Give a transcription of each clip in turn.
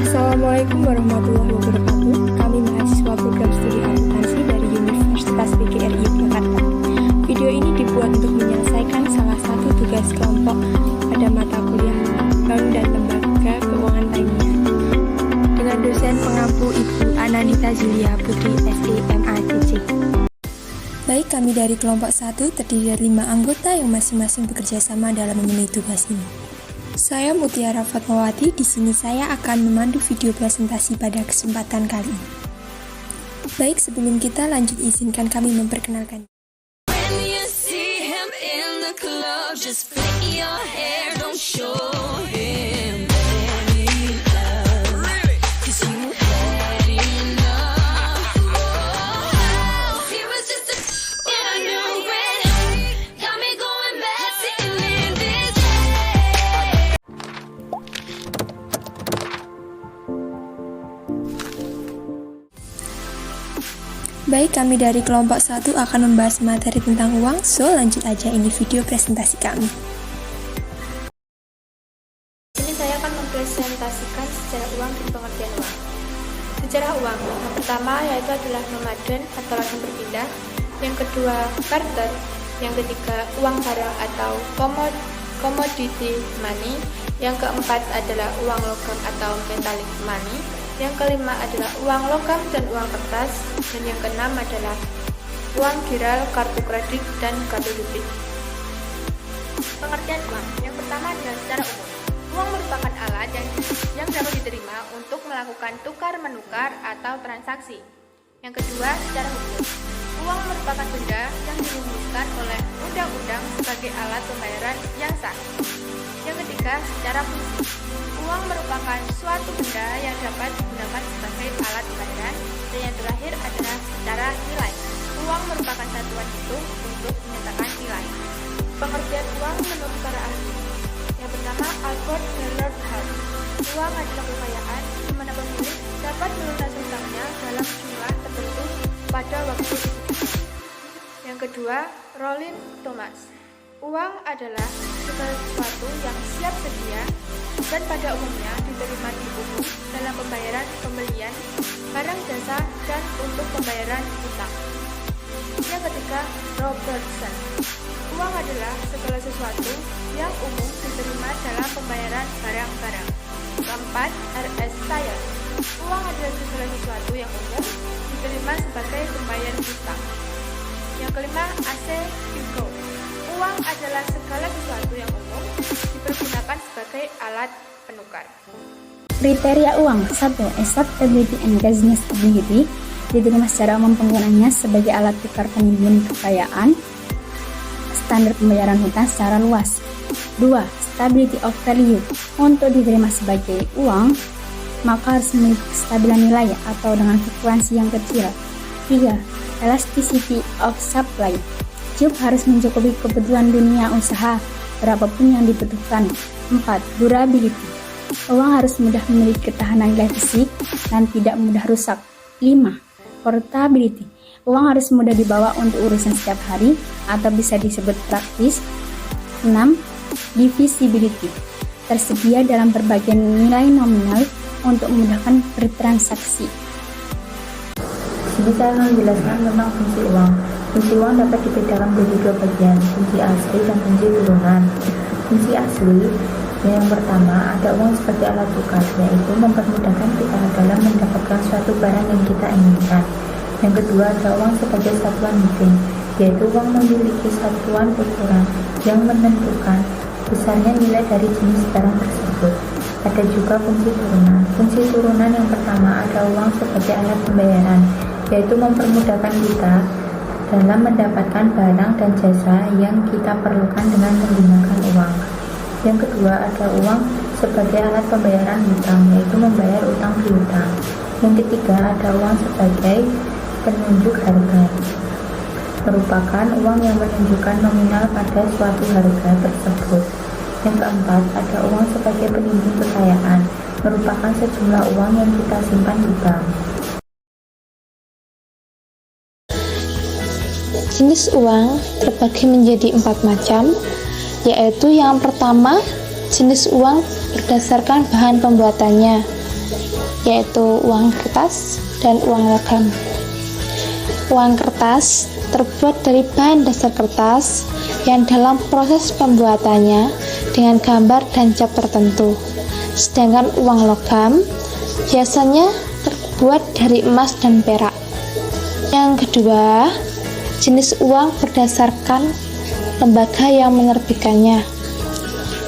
Assalamualaikum warahmatullahi wabarakatuh. Kami mahasiswa program studi akuntansi dari Universitas PGRI Jakarta. Video ini dibuat untuk menyelesaikan salah satu tugas kelompok pada mata kuliah bank dan lembaga keuangan lainnya dengan dosen pengampu Ibu Anandita Zulia Putri SEMACC. Baik, kami dari kelompok 1 terdiri dari 5 anggota yang masing-masing bekerja sama dalam memenuhi tugas ini. Saya Mutiara Fatmawati. Di sini saya akan memandu video presentasi pada kesempatan kali ini. Baik, sebelum kita lanjut, izinkan kami memperkenalkan. Baik, kami dari kelompok 1 akan membahas materi tentang uang, so lanjut aja, ini video presentasi kami. Ini saya akan mempresentasikan sejarah uang dan pengertian uang. Sejarah uang, yang pertama yaitu adalah nomaden atau langsung berpindah, yang kedua barter, yang ketiga uang barang atau commodity money, yang keempat adalah uang logam atau metallic money, yang kelima adalah uang logam dan uang kertas, dan yang keenam adalah uang giral, kartu kredit, dan kartu debit. Pengertian uang, yang pertama adalah secara umum. Uang merupakan alat yang dapat diterima untuk melakukan tukar-menukar atau transaksi. Yang kedua, secara hukum. Uang merupakan benda yang dirumuskan oleh undang-undang sebagai alat pembayaran yang sah. Yang ketiga, secara fungsi. Uang merupakan suatu benda yang dapat digunakan sebagai alat pembayaran. Dan yang terakhir adalah secara nilai. Uang merupakan satuan hitung untuk menyatakan nilai. Pengertian uang menurut para ahli. Yang pertama, Albert Bernard Hall. Uang adalah kekayaan di mana pemilik dapat melunasi hutangnya dalam jumlah tertentu pada waktu tertentu. Yang kedua, Rollin Thomas. Uang adalah segala sesuatu yang siap sedia dan pada umumnya diterima di umum dalam pembayaran pembelian barang jasa dan untuk pembayaran hutang. Yang ketiga, Robertson. Uang adalah segala sesuatu yang umum diterima dalam pembayaran barang-barang. Keempat, R.S. Tyler. Uang adalah segala sesuatu yang umum diterima sebagai pembayar hutang. Yang kelima, A.C. Pico. Uang adalah segala sesuatu yang umum dipergunakan sebagai alat penukar. Kriteria uang. 1. Acceptability and business ability. Diterima secara umum penggunaannya sebagai alat tukar penimbun kekayaan. Standar pembayaran hutang secara luas. 2. Stability of value. Untuk diterima sebagai uang, maka harus memiliki kestabilan nilai atau dengan frekuensi yang kecil. 3. Elasticity of supply. Cukup harus mencukupi kebutuhan dunia usaha berapapun yang dibutuhkan. 4. Durability. Uang harus mudah memiliki ketahanan nilai fisik dan tidak mudah rusak. 5. Portability. Uang harus mudah dibawa untuk urusan setiap hari atau bisa disebut praktis. 6. Divisibility. Tersedia dalam berbagai nilai nominal untuk memudahkan bertransaksi. Di sini saya akan menjelaskan tentang fungsi uang. Fungsi uang dapat dibedakan menjadi dua bagian, fungsi asli dan fungsi turunan. Fungsi asli yang pertama, ada uang sebagai alat tukar, yaitu mempermudahkan kita dalam mendapatkan suatu barang yang kita inginkan. Yang kedua, ada uang sebagai satuan hitung, yaitu uang memiliki satuan ukuran yang menentukan besarnya nilai dari jenis barang tersebut. Ada juga fungsi turunan. Fungsi turunan yang pertama, ada uang sebagai alat pembayaran, yaitu mempermudahkan kita dalam mendapatkan barang dan jasa yang kita perlukan dengan menggunakan uang. Yang kedua, ada uang sebagai alat pembayaran hutang, yaitu membayar utang piutang. Yang ketiga, ada uang sebagai penunjuk harga, merupakan uang yang menunjukkan nominal pada suatu harga tersebut. Yang keempat, ada uang sebagai penimbun kekayaan, merupakan sejumlah uang yang kita simpan di bank. Jenis uang terbagi menjadi 4 macam, yaitu yang pertama, jenis uang berdasarkan bahan pembuatannya, yaitu uang kertas dan uang logam. Uang kertas terbuat dari bahan dasar kertas yang dalam proses pembuatannya dengan gambar dan cap tertentu. Sedangkan uang logam biasanya terbuat dari emas dan perak. Yang kedua, jenis uang berdasarkan lembaga yang menerbitkannya,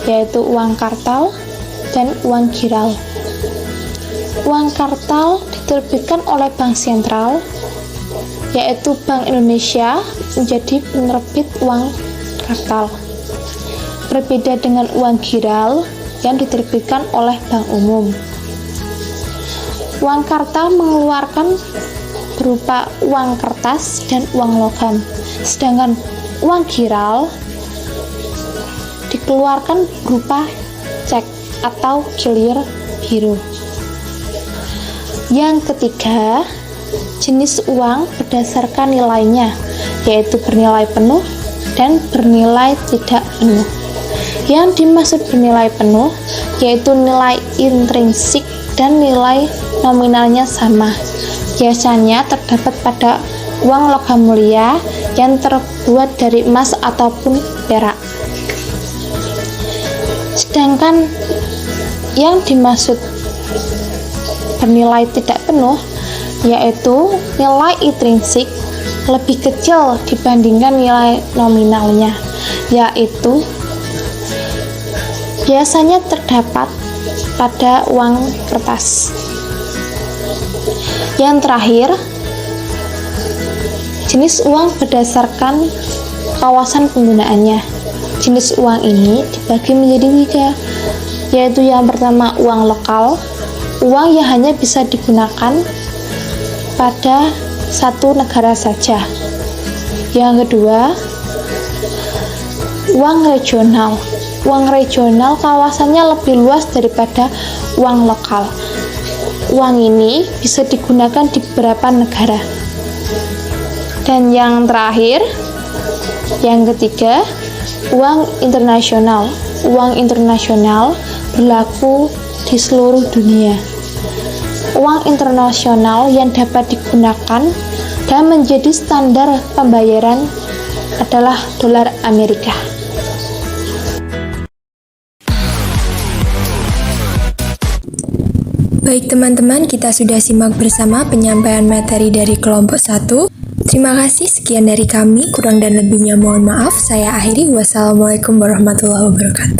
yaitu uang kartal dan uang giral. Uang kartal diterbitkan oleh Bank Sentral, yaitu Bank Indonesia menjadi penerbit uang kartal. Berbeda dengan uang giral yang diterbitkan oleh Bank Umum. Uang kartal mengeluarkan berupa uang kertas dan uang logam, sedangkan uang giral dikeluarkan berupa cek atau kilir biru. Yang ketiga, jenis uang berdasarkan nilainya, yaitu bernilai penuh dan bernilai tidak penuh. Yang dimaksud bernilai penuh yaitu nilai intrinsik dan nilai nominalnya sama. Biasanya terdapat pada uang logam mulia yang terbuat dari emas ataupun perak. Sedangkan yang dimaksud bernilai tidak penuh yaitu nilai intrinsik lebih kecil dibandingkan nilai nominalnya, yaitu biasanya terdapat pada uang kertas. Yang terakhir, jenis uang berdasarkan kawasan penggunaannya. Jenis uang ini dibagi menjadi 3, yaitu yang pertama uang lokal, uang yang hanya bisa digunakan pada satu negara saja. Yang kedua, uang regional. Uang regional kawasannya lebih luas daripada uang lokal. Uang ini bisa digunakan di beberapa negara. Dan yang terakhir, yang ketiga, uang internasional. Uang internasional berlaku di seluruh dunia. Uang internasional yang dapat digunakan dan menjadi standar pembayaran adalah dolar Amerika. Baik teman-teman, kita sudah simak bersama penyampaian materi dari kelompok 1. Terima kasih, sekian dari kami, kurang dan lebihnya mohon maaf. Saya akhiri, wassalamualaikum warahmatullahi wabarakatuh.